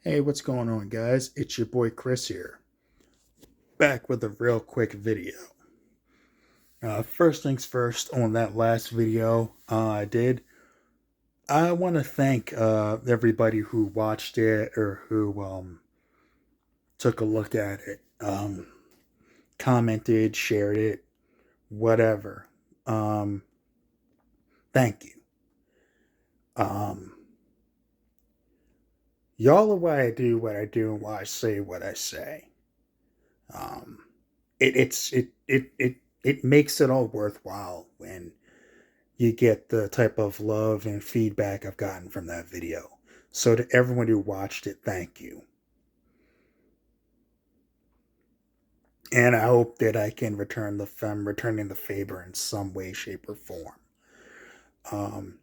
Hey, what's going on, guys? It's your boy Chris here, back with a real quick video. First things first, on that last video I did, I want to thank everybody who watched it or who took a look at it, commented, shared it, whatever. Um, Thank you. Um, y'all are why I do what I do and why I say what I say. Um, it makes it all worthwhile when you get the type of love and feedback I've gotten from that video. So to everyone who watched it, thank you. And I hope that I can returning the favor in some way, shape, or form.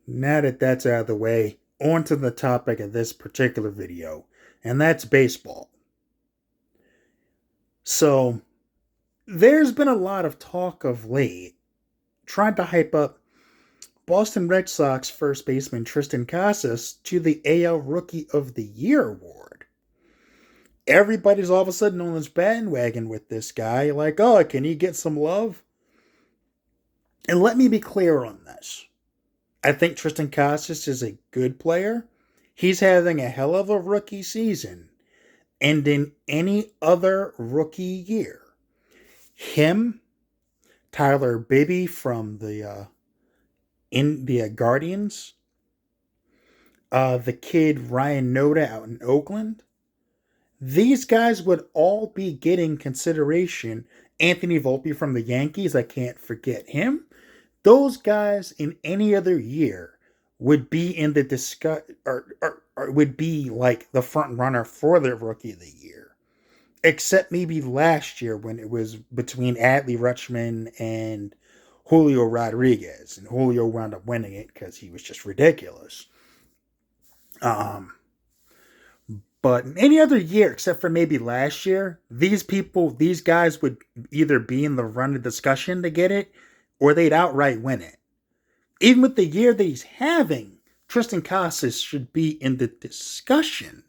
Now that that's out of the way, on to the topic of this particular video, and that's baseball. So there's been a lot of talk of late trying to hype up Boston Red Sox first baseman Triston Casas to the AL Rookie of the Year award. Everybody's all of a sudden on this bandwagon with this guy, like, oh, can he get some love? And let me be clear on this. I think Triston Casas is a good player. He's having a hell of a rookie season. And in any other rookie year, him, Tyler Bibby from the India Guardians, the kid Ryan Noda out in Oakland, these guys would all be getting consideration. Anthony Volpe from the Yankees, I can't forget him. Those guys in any other year would be in the discuss or would be like the front runner for the Rookie of the Year, except maybe last year when it was between Adley Rutschman and Julio Rodriguez, and Julio wound up winning it because he was just ridiculous. But in any other year, except for maybe last year, these guys would either be in the run of discussion to get it, or they'd outright win it. Even with the year that he's having, Triston Casas should be in the discussion.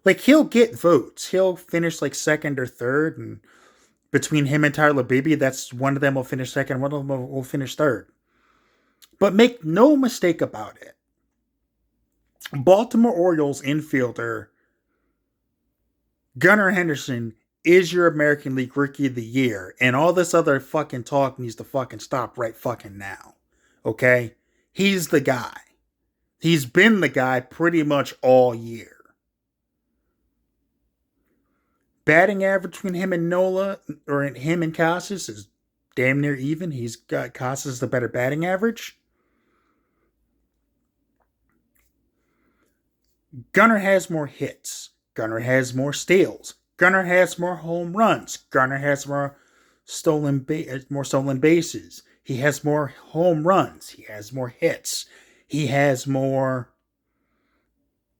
Like, he'll get votes. He'll finish like second or third, and between him and Tyler Bibby, that's one of them will finish second, one of them will finish third. But make no mistake about it. Baltimore Orioles infielder Gunnar Henderson is your American League Rookie of the Year, and all this other fucking talk needs to fucking stop right fucking now. Okay? He's the guy. He's been the guy pretty much all year. Batting average between him and Nola, or him and Casas, is damn near even. He's got Casas the better batting average. Gunnar has more hits. Gunnar has more steals. Gunnar has more home runs. Gunnar has more stolen bases. He has more home runs. He has more hits. He has more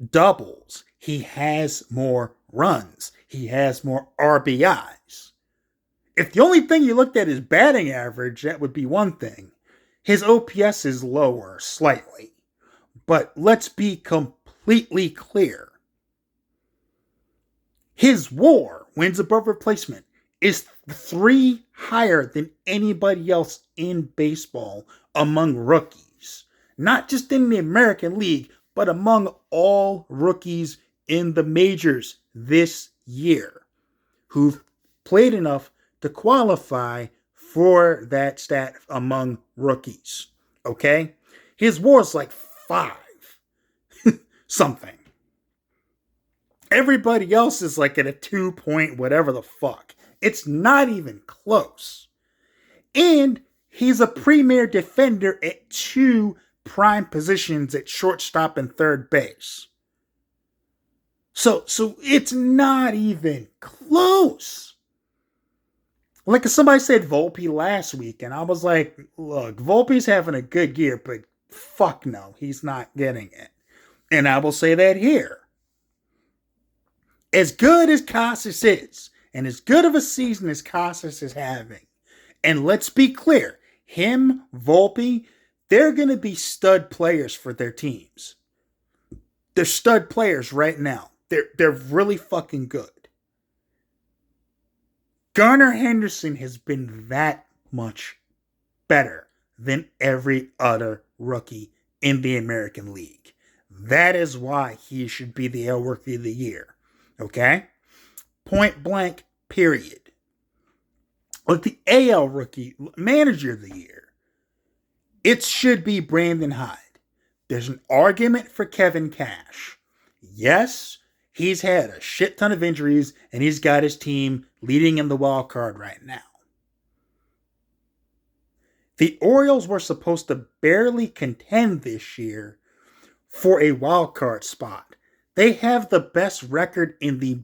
doubles. He has more runs. He has more RBIs. If the only thing you looked at is batting average, that would be one thing. His OPS is lower slightly. But let's be completely clear. His WAR, wins above replacement, is 3 higher than anybody else in baseball among rookies. Not just in the American League, but among all rookies in the majors this year who've played enough to qualify for that stat among rookies. Okay? His WAR is like 5 something. Everybody else is like at a 2 point whatever the fuck. It's not even close. And he's a premier defender at 2 prime positions at shortstop and third base. So it's not even close. Like somebody said Volpe last week, and I was like, look, Volpe's having a good year, but fuck no, he's not getting it. And I will say that here. As good as Casas is, and as good of a season as Casas is having, and let's be clear, him, Volpe, they're going to be stud players for their teams. They're stud players right now. They're really fucking good. Gunnar Henderson has been that much better than every other rookie in the American League. That is why he should be the AL Rookie of the Year. Okay? Point blank, period. With the AL Rookie Manager of the Year, it should be Brandon Hyde. There's an argument for Kevin Cash. Yes, he's had a shit ton of injuries, and he's got his team leading in the wild card right now. The Orioles were supposed to barely contend this year for a wild card spot. They have the best record in the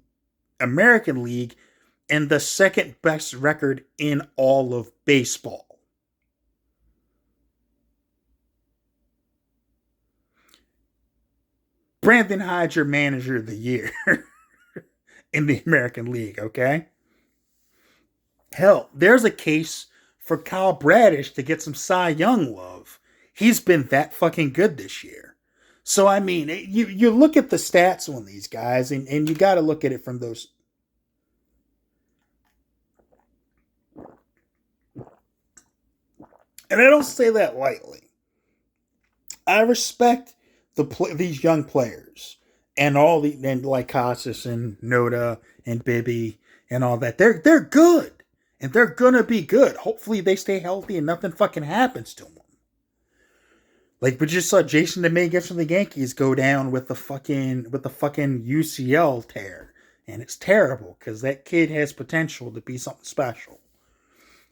American League and the second best record in all of baseball. Brandon Hyde's your Manager of the Year in the American League, okay? Hell, there's a case for Kyle Bradish to get some Cy Young love. He's been that fucking good this year. So, I mean, you look at the stats on these guys, and you got to look at it from those. And I don't say that lightly. I respect these young players and like Casas and Noda and Bibby and all that. They're good. And they're gonna be good. Hopefully they stay healthy and nothing fucking happens to them. Like we just saw Jason Dominguez from the Yankees go down with the fucking UCL tear. And it's terrible because that kid has potential to be something special.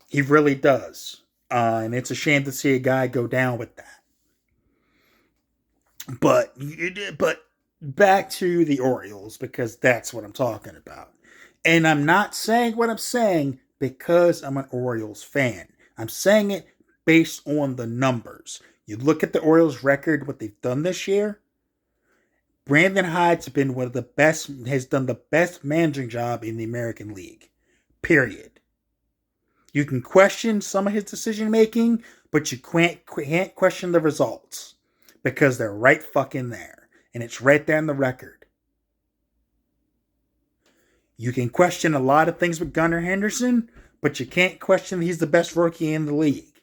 He really does. And it's a shame to see a guy go down with that. But back to the Orioles, because that's what I'm talking about. And I'm not saying what I'm saying because I'm an Orioles fan. I'm saying it based on the numbers. You look at the Orioles record, what they've done this year. Brandon Hyde's been one of the best, has done the best managing job in the American League. Period. You can question some of his decision making, but you can't question the results. Because they're right fucking there. And it's right there in the record. You can question a lot of things with Gunnar Henderson, but you can't question he's the best rookie in the league.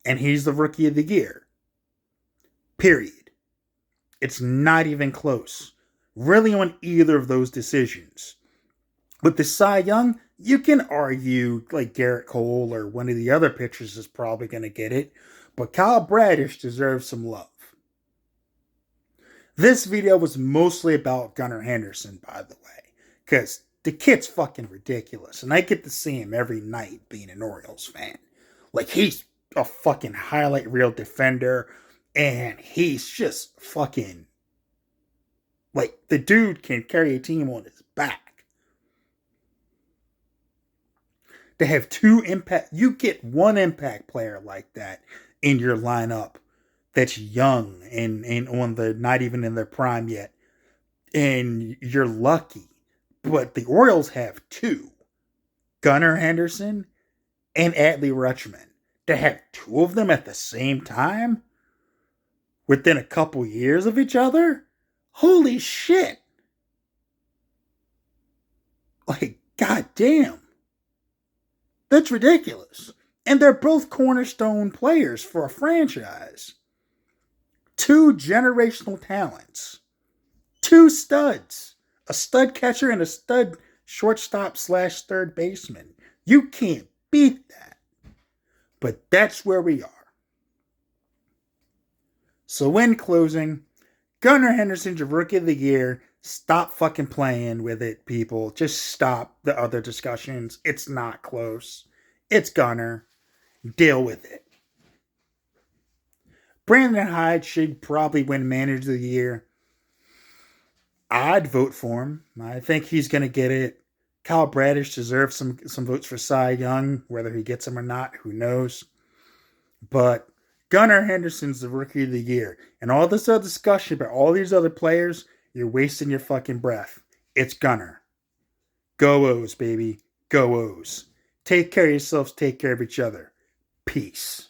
And he's the Rookie of the Year. Period. It's not even close. Really on either of those decisions. With the Cy Young, you can argue like Garrett Cole or one of the other pitchers is probably going to get it. But Kyle Bradish deserves some love. This video was mostly about Gunnar Henderson, by the way. Because the kid's fucking ridiculous. And I get to see him every night being an Orioles fan. Like, he's a fucking highlight reel defender. And he's just fucking... Like, the dude can carry a team on his back. To have two impact... You get one impact player like that in your lineup that's young and on the not even in their prime yet. And you're lucky. But the Orioles have two. Gunnar Henderson and Adley Rutschman. To have two of them at the same time? Within a couple years of each other? Holy shit. Like, goddamn. That's ridiculous. And they're both cornerstone players for a franchise. Two generational talents. Two studs. A stud catcher and a stud shortstop / third baseman. You can't beat that. But that's where we are. So in closing, Gunnar Henderson's your Rookie of the Year. Stop fucking playing with it, people. Just stop the other discussions. It's not close. It's Gunnar. Deal with it. Brandon Hyde should probably win Manager of the Year. I'd vote for him. I think he's going to get it. Kyle Bradish deserves some votes for Cy Young. Whether he gets them or not, who knows. But Gunnar Henderson's the Rookie of the Year. And all this other discussion about all these other players, you're wasting your fucking breath. It's Gunnar. Go O's, baby. Go O's. Take care of yourselves. Take care of each other. Peace.